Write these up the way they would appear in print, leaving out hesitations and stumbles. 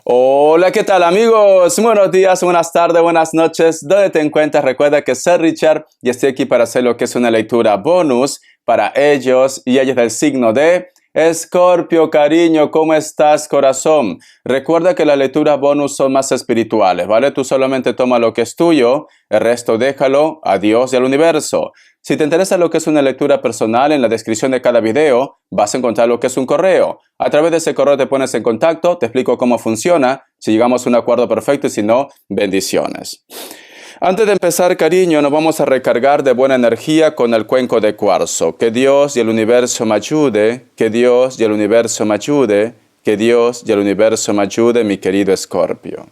Hola, ¿qué tal amigos? Buenos días, buenas tardes, buenas noches. ¿Dónde te encuentras? Recuerda que soy Richard y estoy aquí para hacer lo que es una lectura bonus para ellos y ellas del signo de Escorpio. Cariño, ¿cómo estás, corazón? Recuerda que las lecturas bonus son más espirituales, ¿vale? Tú solamente toma lo que es tuyo, el resto déjalo a Dios y al universo. Si te interesa lo que es una lectura personal, en la descripción de cada video vas a encontrar lo que es un correo. A través de ese correo te pones en contacto, te explico cómo funciona, si llegamos a un acuerdo perfecto y si no, bendiciones. Antes de empezar, cariño, nos vamos a recargar de buena energía con el cuenco de cuarzo. Que Dios y el universo me ayude, que Dios y el universo me ayude, que Dios y el universo me ayude, mi querido Escorpio.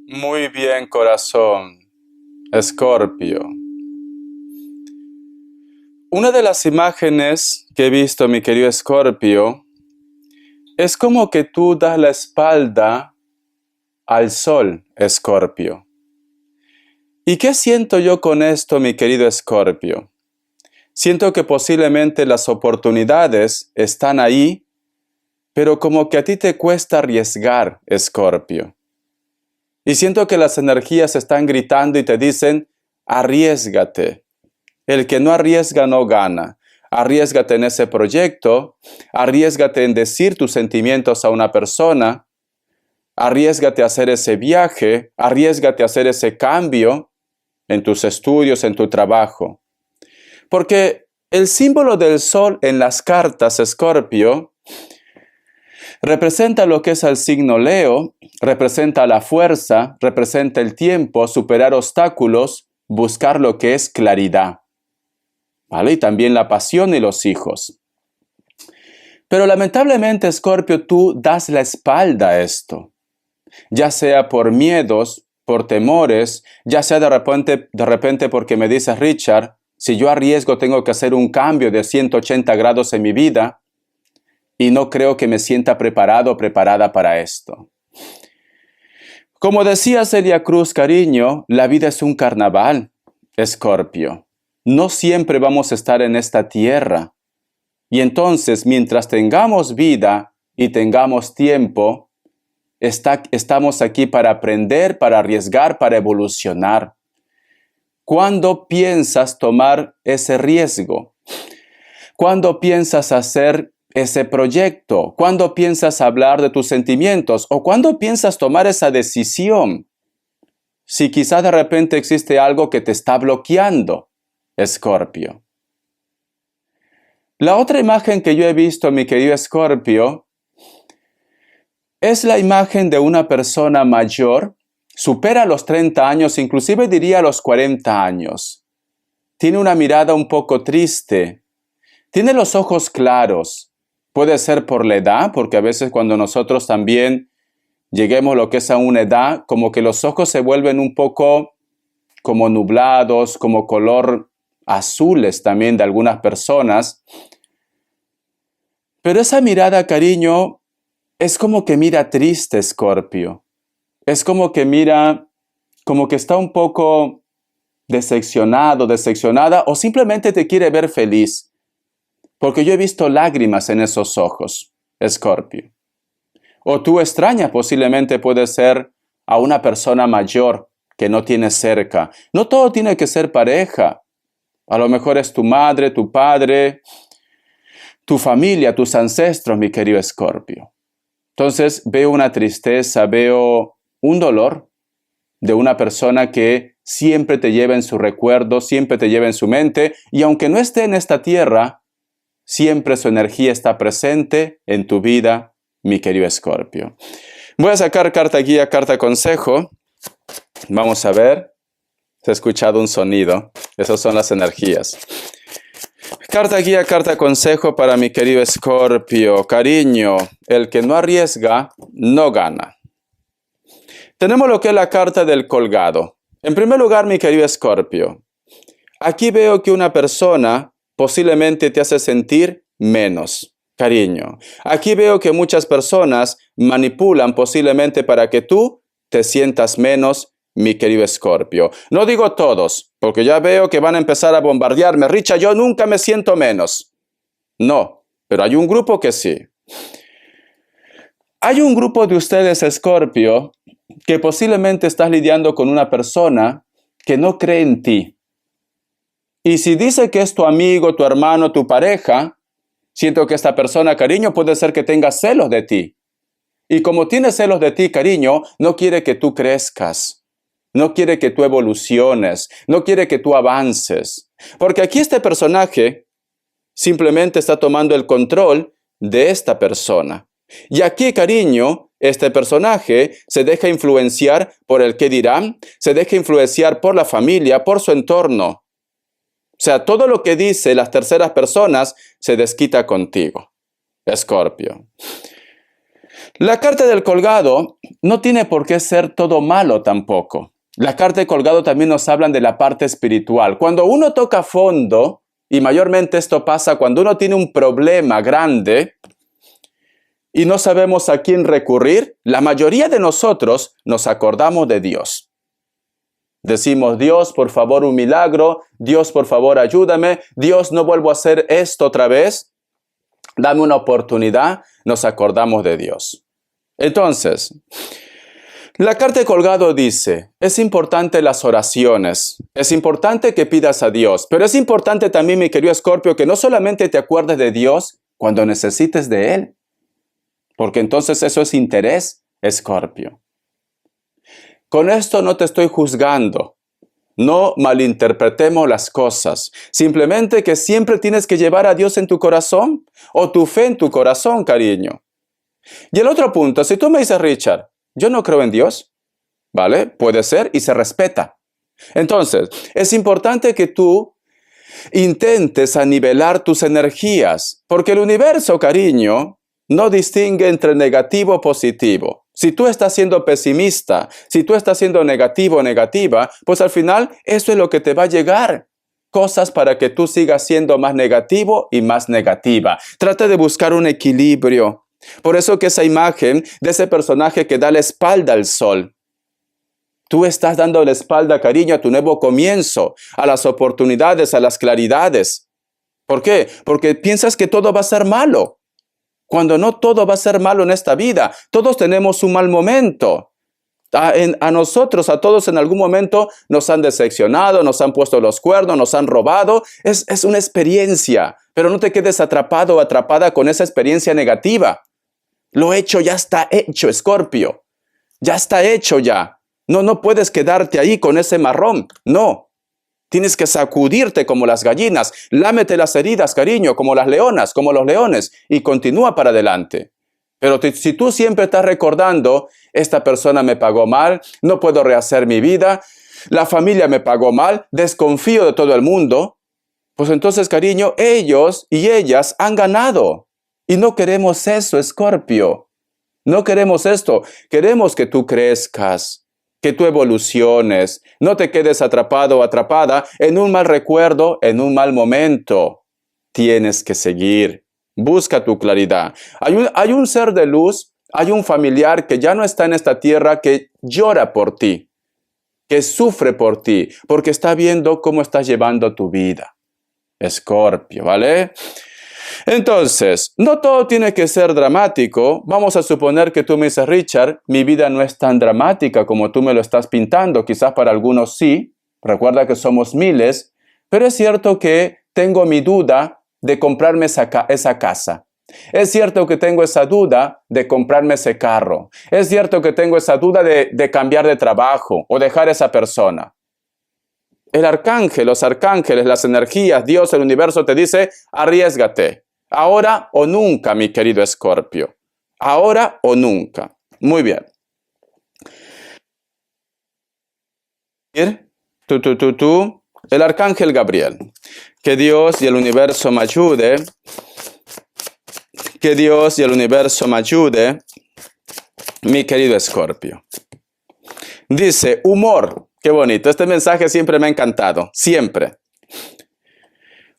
Muy bien, corazón. Escorpio. Una de las imágenes que he visto, mi querido Escorpio, es como que tú das la espalda al sol, Escorpio. ¿Y qué siento yo con esto, mi querido Escorpio? Siento que posiblemente las oportunidades están ahí, pero como que a ti te cuesta arriesgar, Escorpio. Y siento que las energías están gritando y te dicen, arriésgate. El que no arriesga no gana. Arriésgate en ese proyecto, arriésgate en decir tus sentimientos a una persona, arriésgate a hacer ese viaje, arriésgate a hacer ese cambio en tus estudios, en tu trabajo. Porque el símbolo del sol en las cartas, Escorpio, representa lo que es el signo Leo, representa la fuerza, representa el tiempo, superar obstáculos, buscar lo que es claridad. ¿Vale? Y también la pasión y los hijos. Pero lamentablemente, Escorpio, tú das la espalda a esto. Ya sea por miedos, por temores, ya sea de repente porque me dices, Richard, si yo arriesgo tengo que hacer un cambio de 180 grados en mi vida y no creo que me sienta preparado o preparada para esto. Como decía Celia Cruz, cariño, la vida es un carnaval, Escorpio. No siempre vamos a estar en esta tierra. Y entonces, mientras tengamos vida y tengamos tiempo, estamos aquí para aprender, para arriesgar, para evolucionar. ¿Cuándo piensas tomar ese riesgo? ¿Cuándo piensas hacer ese proyecto? ¿Cuándo piensas hablar de tus sentimientos? ¿O cuándo piensas tomar esa decisión? Si quizás de repente existe algo que te está bloqueando, Escorpio. La otra imagen que yo he visto, mi querido Escorpio, es la imagen de una persona mayor, supera los 30 años, inclusive diría los 40 años. Tiene una mirada un poco triste, tiene los ojos claros. Puede ser por la edad, porque a veces cuando nosotros también lleguemos a lo que es a una edad, como que los ojos se vuelven un poco como nublados, como color azules también de algunas personas. Pero esa mirada, cariño, es como que mira triste, Escorpio. Es como que mira, como que está un poco decepcionado, decepcionada, o simplemente te quiere ver feliz. Porque yo he visto lágrimas en esos ojos, Escorpio. O tú extrañas, posiblemente puede ser a una persona mayor que no tienes cerca. No todo tiene que ser pareja. A lo mejor es tu madre, tu padre, tu familia, tus ancestros, mi querido Escorpio. Entonces veo una tristeza, veo un dolor de una persona que siempre te lleva en su recuerdo, siempre te lleva en su mente, y aunque no esté en esta tierra, siempre su energía está presente en tu vida, mi querido Escorpio. Voy a sacar carta guía, carta consejo. Vamos a ver. Se ha escuchado un sonido. Esas son las energías. Carta guía, carta consejo para mi querido Escorpio. Cariño, el que no arriesga, no gana. Tenemos lo que es la carta del colgado. En primer lugar, mi querido Escorpio, aquí veo que una persona posiblemente te hace sentir menos. Cariño, aquí veo que muchas personas manipulan posiblemente para que tú te sientas menos, mi querido Escorpio. No digo todos, porque ya veo que van a empezar a bombardearme. Richard, yo nunca me siento menos. No, pero hay un grupo que sí. Hay un grupo de ustedes, Escorpio, que posiblemente estás lidiando con una persona que no cree en ti. Y si dice que es tu amigo, tu hermano, tu pareja, siento que esta persona, cariño, puede ser que tenga celos de ti. Y como tiene celos de ti, cariño, no quiere que tú crezcas. No quiere que tú evoluciones. No quiere que tú avances. Porque aquí este personaje simplemente está tomando el control de esta persona. Y aquí, cariño, este personaje se deja influenciar por el qué dirán, se deja influenciar por la familia, por su entorno. O sea, todo lo que dice las terceras personas se desquita contigo, Escorpio. La carta del colgado no tiene por qué ser todo malo tampoco. La carta del colgado también nos habla de la parte espiritual. Cuando uno toca fondo, y mayormente esto pasa cuando uno tiene un problema grande y no sabemos a quién recurrir, la mayoría de nosotros nos acordamos de Dios. Decimos, Dios, por favor, un milagro. Dios, por favor, ayúdame. Dios, no vuelvo a hacer esto otra vez. Dame una oportunidad. Nos acordamos de Dios. Entonces, la carta de colgado dice, es importante las oraciones. Es importante que pidas a Dios. Pero es importante también, mi querido Escorpio, que no solamente te acuerdes de Dios cuando necesites de Él. Porque entonces eso es interés, Escorpio. Con esto no te estoy juzgando. No malinterpretemos las cosas. Simplemente que siempre tienes que llevar a Dios en tu corazón o tu fe en tu corazón, cariño. Y el otro punto, si tú me dices, Richard, yo no creo en Dios, ¿vale? Puede ser y se respeta. Entonces, es importante que tú intentes anivelar tus energías, porque el universo, cariño, no distingue entre negativo o positivo. Si tú estás siendo pesimista, si tú estás siendo negativo o negativa, pues al final eso es lo que te va a llegar. Cosas para que tú sigas siendo más negativo y más negativa. Trata de buscar un equilibrio. Por eso que esa imagen de ese personaje que da la espalda al sol. Tú estás dando la espalda, cariño, a tu nuevo comienzo, a las oportunidades, a las claridades. ¿Por qué? Porque piensas que todo va a ser malo. Cuando no todo va a ser malo en esta vida. Todos tenemos un mal momento. A nosotros, a todos en algún momento nos han decepcionado, nos han puesto los cuernos, nos han robado. Es una experiencia. Pero no te quedes atrapado o atrapada con esa experiencia negativa. Lo hecho ya está hecho, Escorpio. Ya está hecho ya. No puedes quedarte ahí con ese marrón. No. Tienes que sacudirte como las gallinas. Lámete las heridas, cariño, como las leonas, como los leones. Y continúa para adelante. Pero si tú siempre estás recordando, esta persona me pagó mal, no puedo rehacer mi vida, la familia me pagó mal, desconfío de todo el mundo, pues entonces, cariño, ellos y ellas han ganado. Y no queremos eso, Escorpio. No queremos esto. Queremos que tú crezcas, que tú evoluciones, no te quedes atrapado o atrapada en un mal recuerdo, en un mal momento. Tienes que seguir. Busca tu claridad. Hay un ser de luz, hay un familiar que ya no está en esta tierra que llora por ti, que sufre por ti, porque está viendo cómo estás llevando tu vida. Escorpio, ¿vale? Entonces, no todo tiene que ser dramático. Vamos a suponer que tú me dices, Richard, mi vida no es tan dramática como tú me lo estás pintando. Quizás para algunos sí. Recuerda que somos miles. pero es cierto que tengo mi duda de comprarme esa casa. Es cierto que tengo esa duda de comprarme ese carro. Es cierto que tengo esa duda de cambiar de trabajo o dejar a esa persona. El arcángel, los arcángeles, las energías, Dios, el universo te dice, arriésgate. Ahora o nunca, mi querido Escorpio. Ahora o nunca. Muy bien. El arcángel Gabriel. Que Dios y el universo me ayude. Que Dios y el universo me ayude, mi querido Escorpio. Dice, humor. Qué bonito. Este mensaje siempre me ha encantado. Siempre.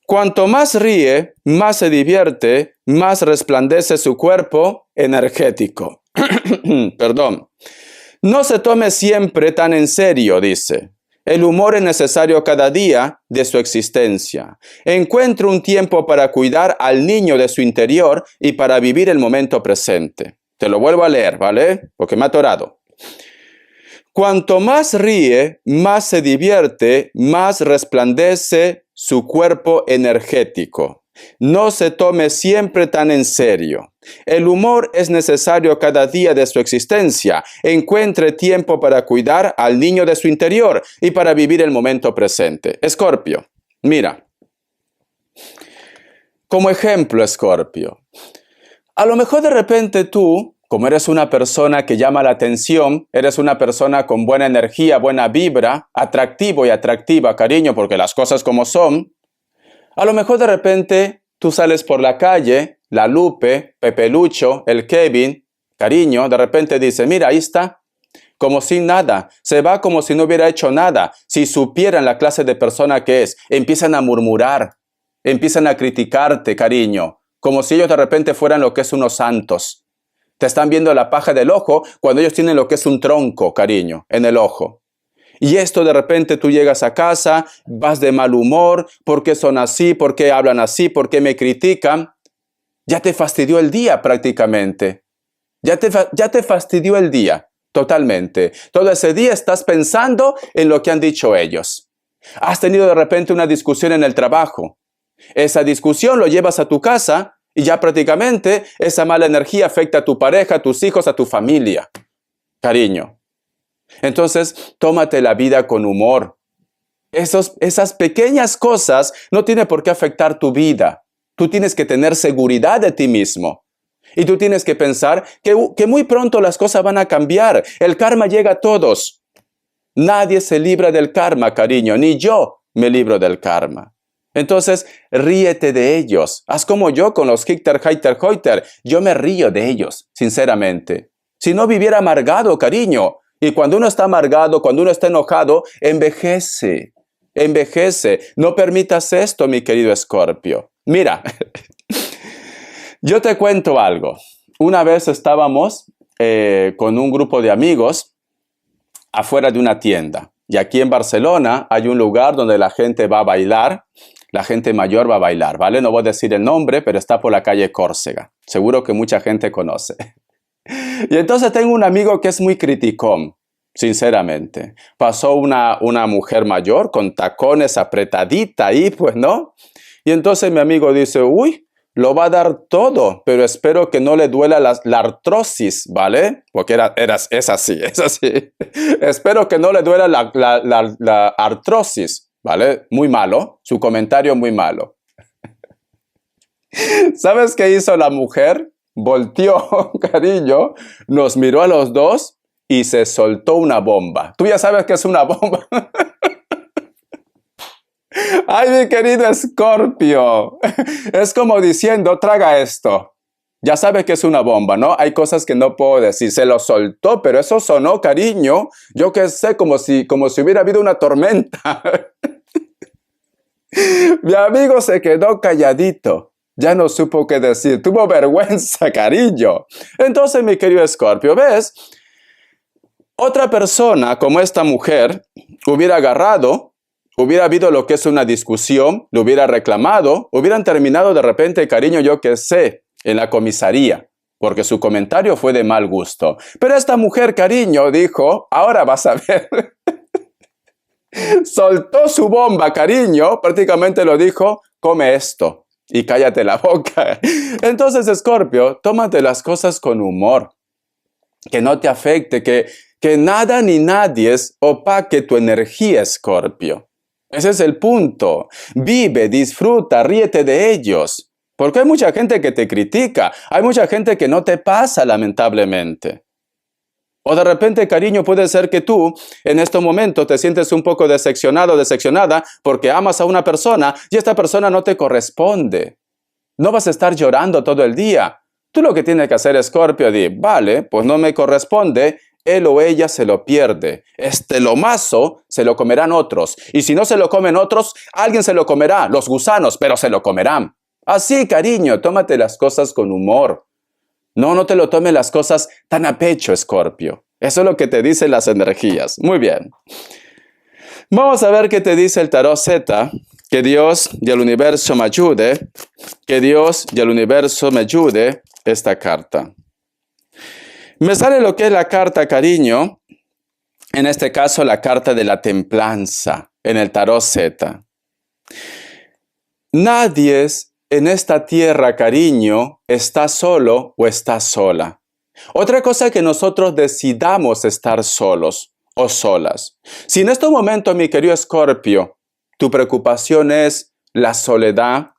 Cuanto más ríe, más se divierte, más resplandece su cuerpo energético. Perdón. No se tome siempre tan en serio, dice. El humor es necesario cada día de su existencia. Encuentre un tiempo para cuidar al niño de su interior y para vivir el momento presente. Te lo vuelvo a leer, ¿vale? Porque me ha atorado. Cuanto más ríe, más se divierte, más resplandece su cuerpo energético. No se tome siempre tan en serio. El humor es necesario cada día de su existencia. Encuentre tiempo para cuidar al niño de su interior y para vivir el momento presente. Escorpio, mira. Como ejemplo, Escorpio. A lo mejor de repente tú, como eres una persona que llama la atención, eres una persona con buena energía, buena vibra, atractivo y atractiva, cariño, porque las cosas como son. A lo mejor de repente tú sales por la calle, la Lupe, Pepe Lucho, el Kevin, cariño, de repente dice, mira, ahí está, como sin nada, se va como si no hubiera hecho nada. Si supieran la clase de persona que es, empiezan a murmurar, empiezan a criticarte, cariño, como si ellos de repente fueran lo que es unos santos. Te están viendo la paja del ojo cuando ellos tienen lo que es un tronco, cariño, en el ojo. Y esto de repente tú llegas a casa, vas de mal humor, ¿por qué son así? ¿Por qué hablan así? ¿Por qué me critican? Ya te fastidió el día prácticamente. Ya te fastidió el día totalmente. Todo ese día estás pensando en lo que han dicho ellos. Has tenido de repente una discusión en el trabajo. Esa discusión lo llevas a tu casa y ya prácticamente esa mala energía afecta a tu pareja, a tus hijos, a tu familia. Cariño. Entonces, tómate la vida con humor. Esas pequeñas cosas no tienen por qué afectar tu vida. Tú tienes que tener seguridad de ti mismo. Y tú tienes que pensar que muy pronto las cosas van a cambiar. El karma llega a todos. Nadie se libra del karma, cariño. Ni yo me libro del karma. Entonces, ríete de ellos. Haz como yo con los Hitter, Heiter, Heuter. Yo me río de ellos, sinceramente. Si no viviera amargado, cariño. Y cuando uno está amargado, cuando uno está enojado, envejece. Envejece. No permitas esto, mi querido Escorpio. Mira, yo te cuento algo. Una vez estábamos con un grupo de amigos afuera de una tienda. Y aquí en Barcelona hay un lugar donde la gente va a bailar. La gente mayor va a bailar, ¿vale? No voy a decir el nombre, pero está por la calle Córcega. Seguro que mucha gente conoce. Y entonces tengo un amigo que es muy criticón, sinceramente. Pasó una mujer mayor con tacones apretadita ahí, pues, ¿no? Y entonces mi amigo dice, uy, lo va a dar todo, pero espero que no le duela la artrosis, ¿vale? Porque es así. Espero que no le duela la artrosis, ¿vale? Muy malo, su comentario muy malo. ¿Sabes qué hizo la mujer? Volteó, cariño, nos miró a los dos y se soltó una bomba. Tú ya sabes que es una bomba. Ay, mi querido Escorpio. Es como diciendo, traga esto. Ya sabes que es una bomba, ¿no? Hay cosas que no puedo decir. Se lo soltó, pero eso sonó, cariño. Yo qué sé, como si hubiera habido una tormenta. Mi amigo se quedó calladito. Ya no supo qué decir. Tuvo vergüenza, cariño. Entonces, mi querido Escorpio, ¿ves? Otra persona como esta mujer hubiera agarrado, hubiera habido lo que es una discusión, lo hubiera reclamado, hubieran terminado de repente, cariño, yo qué sé, en la comisaría, porque su comentario fue de mal gusto. Pero esta mujer, cariño, dijo, ahora vas a ver. Soltó su bomba, cariño, prácticamente lo dijo, come esto y cállate la boca. Entonces, Escorpio, tómate las cosas con humor, que no te afecte, que nada ni nadie opaque tu energía, Escorpio. Ese es el punto. Vive, disfruta, ríete de ellos. Porque hay mucha gente que te critica, hay mucha gente que no te pasa, lamentablemente. O de repente, cariño, puede ser que tú en este momento te sientes un poco decepcionado o decepcionada porque amas a una persona y esta persona no te corresponde. No vas a estar llorando todo el día. Tú lo que tienes que hacer, Escorpio, vale, pues no me corresponde, él o ella se lo pierde. Este lomazo se lo comerán otros. Y si no se lo comen otros, alguien se lo comerá, los gusanos, pero se lo comerán. Así, cariño, tómate las cosas con humor. No te lo tomes las cosas tan a pecho, Escorpio. Eso es lo que te dicen las energías. Muy bien. Vamos a ver qué te dice el tarot Z. Que Dios y el universo me ayude. Que Dios y el universo me ayude esta carta. Me sale lo que es la carta, cariño. En este caso, la carta de la templanza en el tarot Z. Nadie en esta tierra, cariño, está solo o está sola. Otra cosa es que nosotros decidamos estar solos o solas. Si en este momento, mi querido Escorpio, tu preocupación es la soledad,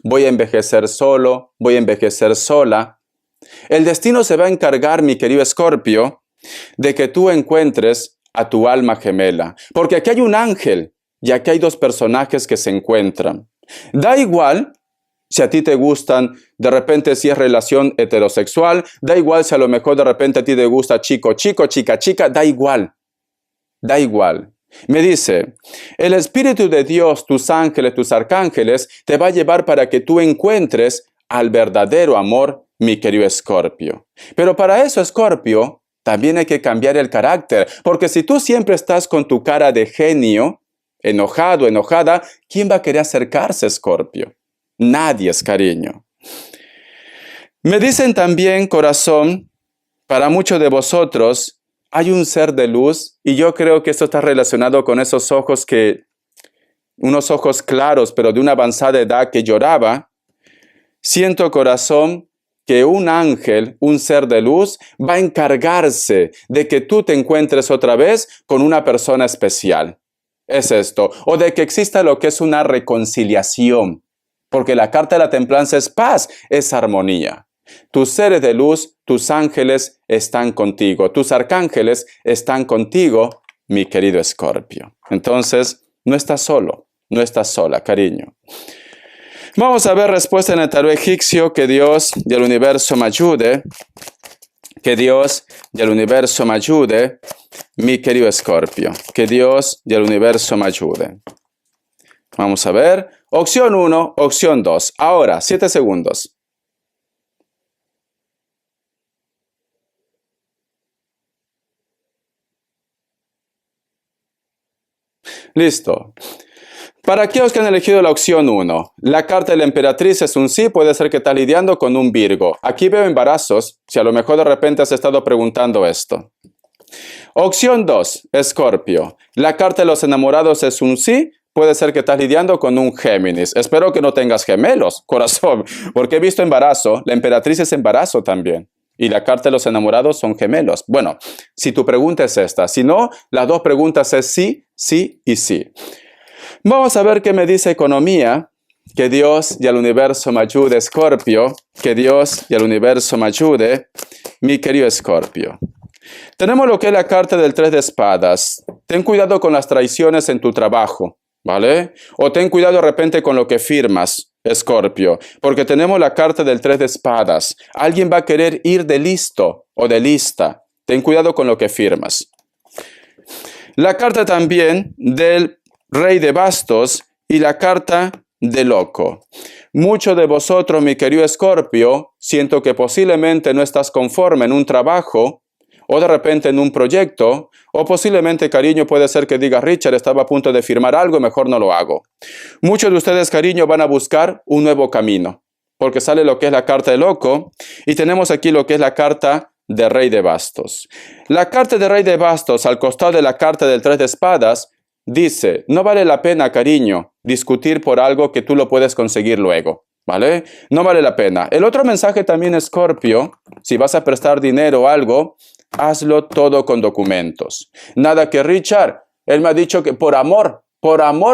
voy a envejecer solo, voy a envejecer sola, el destino se va a encargar, mi querido Escorpio, de que tú encuentres a tu alma gemela. Porque aquí hay un ángel y aquí hay dos personajes que se encuentran. Da igual si a ti te gustan, de repente si es relación heterosexual, da igual si a lo mejor de repente a ti te gusta chico, chica, da igual. Da igual. Me dice, el Espíritu de Dios, tus ángeles, tus arcángeles, te va a llevar para que tú encuentres al verdadero amor, mi querido Escorpio. Pero para eso, Escorpio, también hay que cambiar el carácter, porque si tú siempre estás con tu cara de genio, enojado, enojada, ¿quién va a querer acercarse, Escorpio? Nadie, es cariño. Me dicen también, corazón, para muchos de vosotros, hay un ser de luz, y yo creo que esto está relacionado con esos ojos unos ojos claros, pero de una avanzada edad que lloraba. Siento, corazón, que un ángel, un ser de luz, va a encargarse de que tú te encuentres otra vez con una persona especial. Es esto, o de que exista lo que es una reconciliación. Porque la carta de la templanza es paz, es armonía. Tus seres de luz, tus ángeles están contigo. Tus arcángeles están contigo, mi querido Escorpio. Entonces, no estás solo, no estás sola, cariño. Vamos a ver respuesta en el tarot egipcio. Que Dios y el universo me ayude. Que Dios y el universo me ayude, mi querido Escorpio. Que Dios y el universo me ayude. Vamos a ver. Opción 1, opción 2. Ahora, 7 segundos. Listo. Para aquellos que han elegido la opción 1, la carta de la emperatriz es un sí, puede ser que estás lidiando con un Virgo. Aquí veo embarazos, si a lo mejor de repente has estado preguntando esto. Opción 2, Escorpio. La carta de los enamorados es un sí, puede ser que estás lidiando con un Géminis. Espero que no tengas gemelos, corazón, porque he visto embarazo, la emperatriz es embarazo también. Y la carta de los enamorados son gemelos. Bueno, si tu pregunta es esta, si no, las dos preguntas es sí, sí y sí. Vamos a ver qué me dice economía. Que Dios y el universo me ayude, Escorpio. Que Dios y el universo me ayude, mi querido Escorpio. Tenemos lo que es la carta del 3 de espadas. Ten cuidado con las traiciones en tu trabajo, ¿vale? O ten cuidado de repente con lo que firmas, Escorpio, porque tenemos la carta del 3 de espadas. Alguien va a querer ir de listo o de lista. Ten cuidado con lo que firmas. La carta también del Rey de bastos y la carta de loco. Muchos de vosotros, mi querido Escorpio, siento que posiblemente no estás conforme en un trabajo o de repente en un proyecto, o posiblemente, cariño, puede ser que digas, Richard, estaba a punto de firmar algo y mejor no lo hago. Muchos de ustedes, cariño, van a buscar un nuevo camino, porque sale lo que es la carta de loco y tenemos aquí lo que es la carta de Rey de bastos. La carta de Rey de bastos al costado de la carta del 3 de espadas dice, no vale la pena, cariño, discutir por algo que tú lo puedes conseguir luego, ¿vale? No vale la pena. El otro mensaje también, Escorpio, si vas a prestar dinero o algo, hazlo todo con documentos. Nada que Richard, él me ha dicho que por amor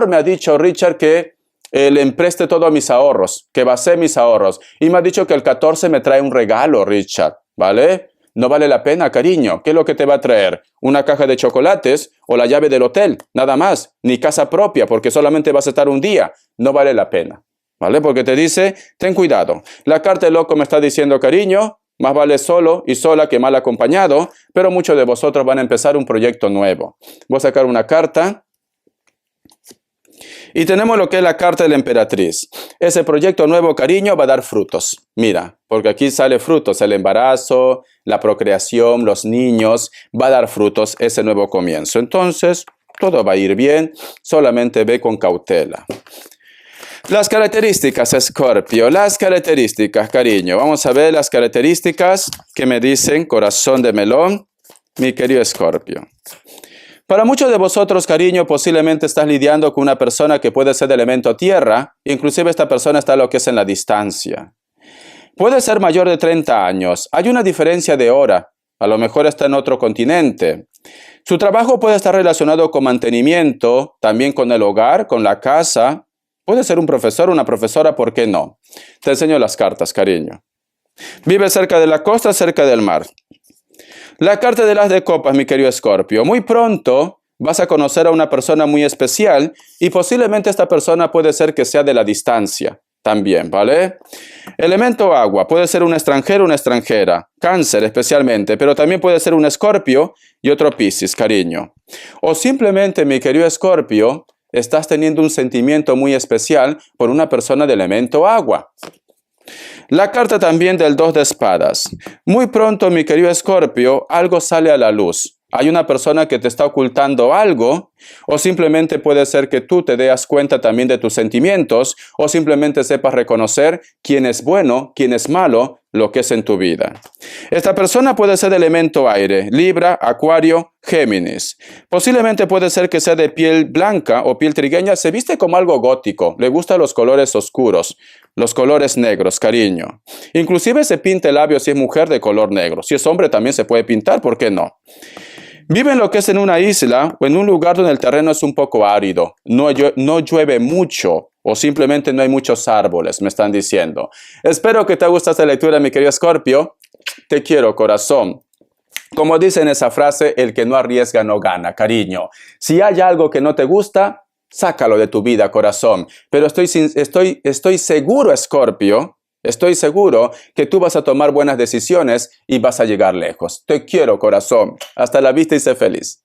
me ha dicho Richard que le empreste todo a mis ahorros, que basé mis ahorros. Y me ha dicho que el 14 me trae un regalo, Richard, ¿vale? No vale la pena, cariño. ¿Qué es lo que te va a traer? ¿Una caja de chocolates o la llave del hotel? Nada más. Ni casa propia, porque solamente vas a estar un día. No vale la pena, ¿vale? Porque te dice, ten cuidado. La carta del loco me está diciendo, cariño, más vale solo y sola que mal acompañado, pero muchos de vosotros van a empezar un proyecto nuevo. Voy a sacar una carta. Y tenemos lo que es la carta de la emperatriz. Ese proyecto nuevo, cariño, va a dar frutos. Mira, porque aquí sale frutos, el embarazo, la procreación, los niños, va a dar frutos ese nuevo comienzo. Entonces, todo va a ir bien, solamente ve con cautela. Las características, Escorpio, las características, cariño. Vamos a ver las características que me dicen corazón de melón, mi querido Escorpio. Para muchos de vosotros, cariño, posiblemente estás lidiando con una persona que puede ser de elemento tierra, inclusive esta persona está lo que es en la distancia. Puede ser mayor de 30 años, hay una diferencia de hora, a lo mejor está en otro continente. Su trabajo puede estar relacionado con mantenimiento, también con el hogar, con la casa. Puede ser un profesor, una profesora, ¿por qué no? Te enseño las cartas, cariño. Vive cerca de la costa, cerca del mar. La carta de las de copas, mi querido Escorpio. Muy pronto vas a conocer a una persona muy especial y posiblemente esta persona puede ser que sea de la distancia también, ¿vale? Elemento agua, puede ser un extranjero o una extranjera, Cáncer especialmente, pero también puede ser un Escorpio y otro Piscis, cariño. O simplemente, mi querido Escorpio, estás teniendo un sentimiento muy especial por una persona de elemento agua. La carta también del 2 de espadas. Muy pronto, mi querido Escorpio, algo sale a la luz. Hay una persona que te está ocultando algo, o simplemente puede ser que tú te des cuenta también de tus sentimientos, o simplemente sepas reconocer quién es bueno, quién es malo, lo que es en tu vida. Esta persona puede ser de elemento aire, Libra, Acuario, Géminis. Posiblemente puede ser que sea de piel blanca o piel trigueña, se viste como algo gótico, le gustan los colores oscuros, los colores negros, cariño. Inclusive se pinta el labio si es mujer de color negro, si es hombre también se puede pintar, ¿por qué no? Vive en lo que es en una isla o en un lugar donde el terreno es un poco árido, no llueve mucho o simplemente no hay muchos árboles, me están diciendo. Espero que te guste esta lectura, mi querido Escorpio. Te quiero, corazón. Como dice en esa frase, el que no arriesga no gana, cariño. Si hay algo que no te gusta, sácalo de tu vida, corazón. Pero estoy seguro, Escorpio, estoy seguro que tú vas a tomar buenas decisiones y vas a llegar lejos. Te quiero, corazón. Hasta la vista y sé feliz.